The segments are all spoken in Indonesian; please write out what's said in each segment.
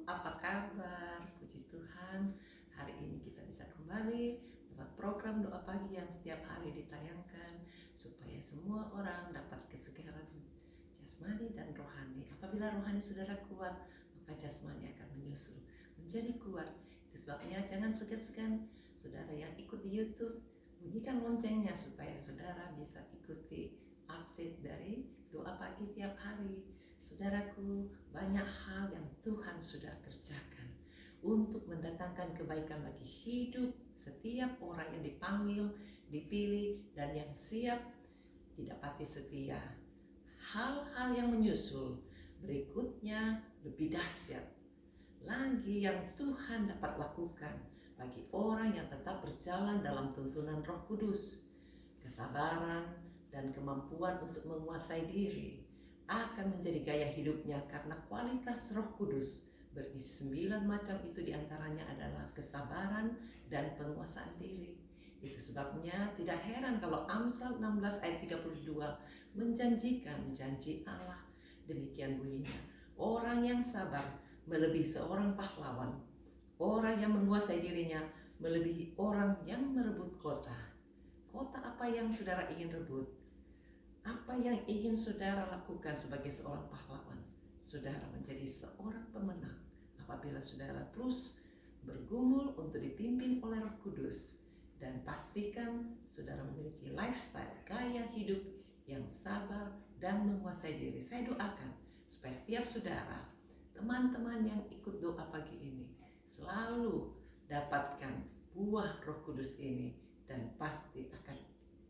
apa kabar? Puji Tuhan, hari ini kita bisa kembali lewat program doa pagi yang setiap hari ditayangkan supaya semua orang dapat kesegaran jasmani dan rohani. Apabila rohani saudara kuat, maka jasmani akan menyusul menjadi kuat. Itu sebabnya jangan segan-segan saudara yang ikut di YouTube, bunyikan loncengnya supaya saudara bisa ikuti update dari doa pagi tiap hari. Saudaraku, banyak hal yang Tuhan sudah kerjakan untuk mendatangkan kebaikan bagi hidup setiap orang yang dipanggil, dipilih, dan yang siap didapati setia. Hal-hal yang menyusul berikutnya lebih dahsyat lagi yang Tuhan dapat lakukan bagi orang yang tetap berjalan dalam tuntunan Roh Kudus. Kesabaran dan kemampuan untuk menguasai diri akan menjadi gaya hidupnya karena kualitas Roh Kudus berisi 9 macam itu, diantaranya adalah kesabaran dan penguasaan diri. Itu sebabnya tidak heran kalau Amsal 16 ayat 32 menjanjikan janji Allah. Demikian bunyinya, orang yang sabar melebihi seorang pahlawan, orang yang menguasai dirinya melebihi orang yang merebut kota. Kota apa yang saudara ingin rebut? Apa yang ingin saudara lakukan sebagai seorang pahlawan? Saudara menjadi seorang pemenang apabila saudara terus bergumul untuk dipimpin oleh Roh Kudus, dan pastikan saudara memiliki lifestyle, gaya hidup yang sabar dan menguasai diri. Saya doakan supaya setiap saudara, teman-teman yang ikut doa pagi ini, selalu dapatkan buah Roh Kudus ini, dan pasti akan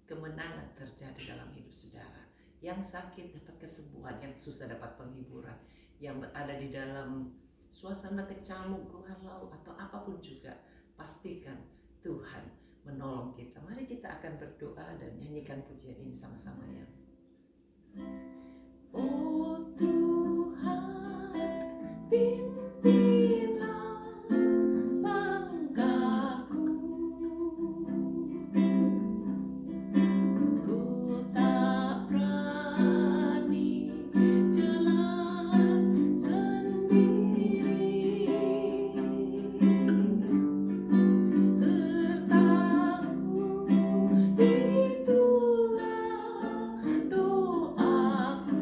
kemenangan terjadi dalam hidup saudara. Yang sakit dapat kesembuhan, yang susah dapat penghiburan, yang berada di dalam suasana kecamuk, galau atau apapun juga, pastikan Tuhan menolong kita. Mari kita akan berdoa dan nyanyikan pujian ini sama-sama ya. Oh Tuhan, pimpinlah langkahku. Ku tak berani jalan sendiri, sertamu itulah doaku.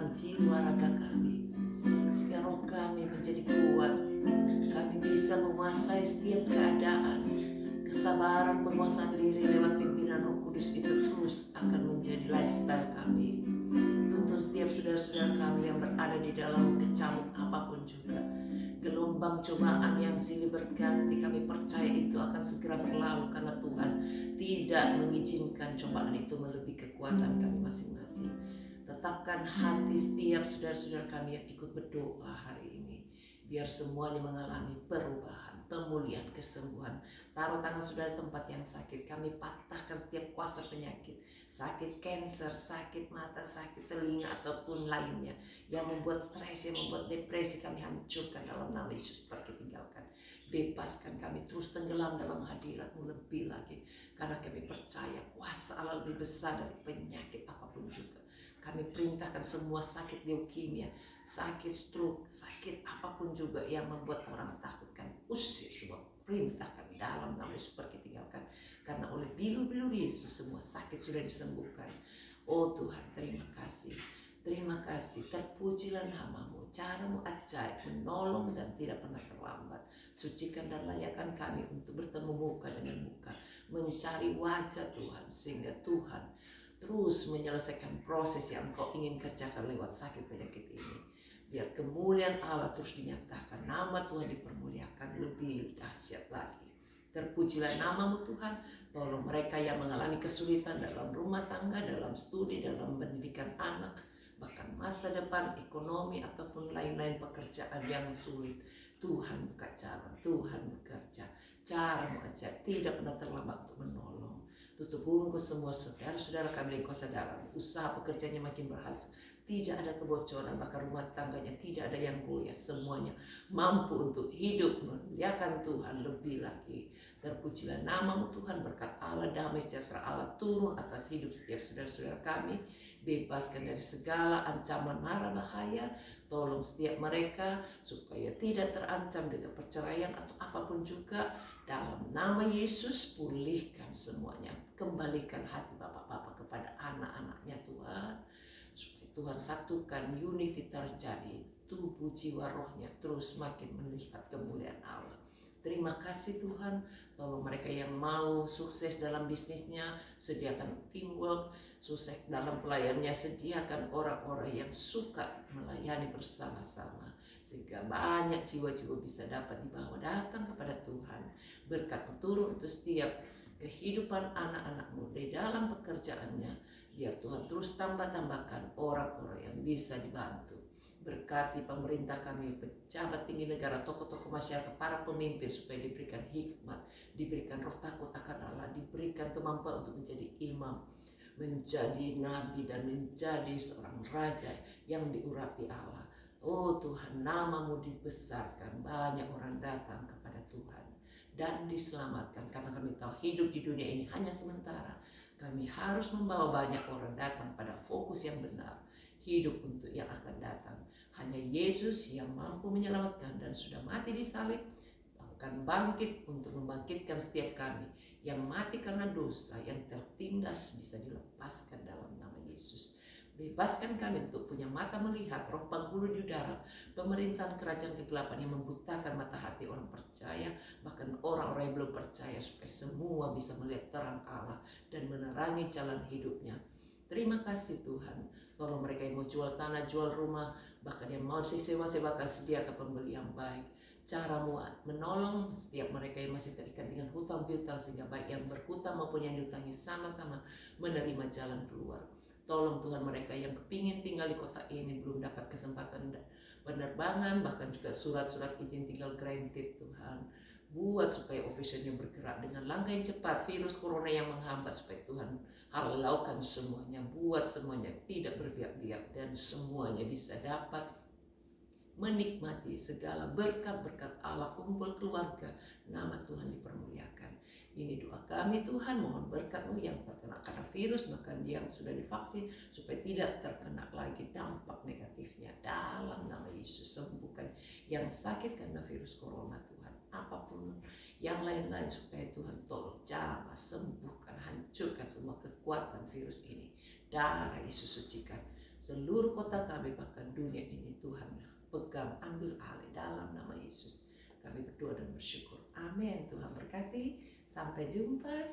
dalam jiwa raga kami, sehingga roh kami menjadi kuat. Kami bisa menguasai setiap keadaan. Kesabaran penguasaan diri lewat pimpinan Roh Kudus itu terus akan menjadi lifestyle kami. Tuntun setiap saudara-saudara kami yang berada di dalam kecamuk apapun juga. Gelombang cobaan yang silih berganti, kami percaya itu akan segera berlalu karena Tuhan tidak mengizinkan cobaan itu melebihi kekuatan kami masing-masing. Tetapkan hati setiap saudara-saudara kami yang ikut berdoa hari ini, biar semuanya mengalami perubahan, pemulihan, kesembuhan. Taruh tangan saudara tempat yang sakit, kami patahkan setiap kuasa penyakit, sakit kanker, sakit mata, sakit telinga ataupun lainnya yang membuat stres, yang membuat depresi, kami hancurkan dalam nama Yesus. Pergi tinggalkan, bebaskan kami terus tenggelam dalam hadirat-Mu lebih lagi, karena kami percaya kuasa Allah lebih besar dari penyakit apapun juga. Kami perintahkan semua sakit leukemia, sakit stroke, sakit apapun juga yang membuat orang takut, kami usir semua, perintahkan dalam nama Yesus. Pergi tinggalkan, karena oleh bilu-bilu Yesus semua sakit sudah disembuhkan. Oh Tuhan, terima kasih. Terima kasih, terpujilah nama-Mu, cara-Mu ajaib, menolong dan tidak pernah terlambat. Sucikan dan layakkan kami untuk bertemu muka dengan muka, mencari wajah Tuhan, sehingga Tuhan terus menyelesaikan proses yang Engkau ingin kerjakan lewat sakit penyakit ini. Biar kemuliaan Allah terus dinyatakan, nama Tuhan dipermuliakan lebih dahsyat lagi. Terpujilah nama-Mu Tuhan. Tolong mereka yang mengalami kesulitan dalam rumah tangga, dalam studi, dalam pendidikan anak, bahkan masa depan, ekonomi, ataupun lain-lain pekerjaan yang sulit. Tuhan buka jalan, Tuhan bekerja. Cara-Mu aja tidak pernah terlambat untuk menolong. Tutup bungkus semua saudara-saudara kami yang kuasa dalam, usaha pekerjaannya makin berhasil, tidak ada kebocoran, bahkan rumah tangganya tidak ada yang goyah, semuanya mampu untuk hidup memuliakan Tuhan lebih lagi. Terpujilah nama-Mu Tuhan, berkat Allah, damai sejahtera Allah turun atas hidup setiap saudara-saudara kami, bebaskan dari segala ancaman mara bahaya. Tolong setiap mereka supaya tidak terancam dengan perceraian atau apapun juga. Dalam nama Yesus, pulihkan semuanya, kembalikan hati bapak-bapak kepada anak-anaknya Tuhan, supaya Tuhan satukan, unity terjadi, tubuh jiwa rohnya terus makin melihat kemuliaan Allah. Terima kasih Tuhan, tolong mereka yang mau sukses dalam bisnisnya, sediakan teamwork, sukses dalam pelayanannya, sediakan orang-orang yang suka melayani bersama-sama, sehingga banyak jiwa-jiwa bisa dapat dibawa datang kepada Tuhan. Berkat-Mu turun untuk setiap kehidupan anak-anak-Mu di dalam pekerjaannya, biar Tuhan terus tambahkan orang-orang yang bisa dibantu. Berkati pemerintah kami, pejabat tinggi negara, tokoh-tokoh masyarakat, para pemimpin, supaya diberikan hikmat, diberikan roh takut akan Allah, diberikan kemampuan untuk menjadi imam, menjadi nabi, dan menjadi seorang raja yang diurapi Allah. Oh Tuhan, nama-Mu dibesarkan, banyak orang datang kepada Tuhan dan diselamatkan, karena kami tahu hidup di dunia ini hanya sementara. Kami harus membawa banyak orang datang pada fokus yang benar, hidup untuk yang akan datang. Hanya Yesus yang mampu menyelamatkan dan sudah mati di salib, akan bangkit untuk membangkitkan setiap kami yang mati karena dosa, yang tertindas bisa dilepaskan dalam nama Yesus. Bebaskan kami untuk punya mata melihat, roh penghulu di udara, pemerintahan kerajaan kegelapan yang membutakan mata hati orang percaya, bahkan orang-orang yang belum percaya, supaya semua bisa melihat terang Allah dan menerangi jalan hidupnya. Terima kasih Tuhan, tolong mereka yang mau jual tanah, jual rumah, bahkan yang mau sewa-sewakan, sediakan pembeli yang baik. Cara-Mu menolong setiap mereka yang masih terikat dengan hutang piutang, sehingga baik yang berhutang maupun yang diutangi sama-sama menerima jalan keluar. Tolong Tuhan mereka yang kepingin tinggal di kota ini, belum dapat kesempatan penerbangan, bahkan juga surat-surat izin tinggal granted Tuhan. Buat supaya officialnya bergerak dengan langkah yang cepat, virus corona yang menghambat, supaya Tuhan halaukan semuanya, buat semuanya tidak berbiak-biak, dan semuanya bisa dapat menikmati segala berkat-berkat Allah, kumpul keluarga, nama Tuhan dipermuliakan. Ini doa kami Tuhan, mohon berkat-Mu yang terkena karena virus, bahkan yang sudah divaksin, supaya tidak terkena lagi dampak negatifnya. Dalam nama Yesus, sembuhkan yang sakit karena virus corona Tuhan, apapun yang lain-lain, supaya Tuhan tolong jamah, sembuhkan, hancurkan semua kekuatan virus ini. Darah Yesus sucikan seluruh kota kami, bahkan dunia ini Tuhan pegang, ambil alih dalam nama Yesus. Kami berdoa dan bersyukur. Amin. Tuhan berkati. Sampai jumpa.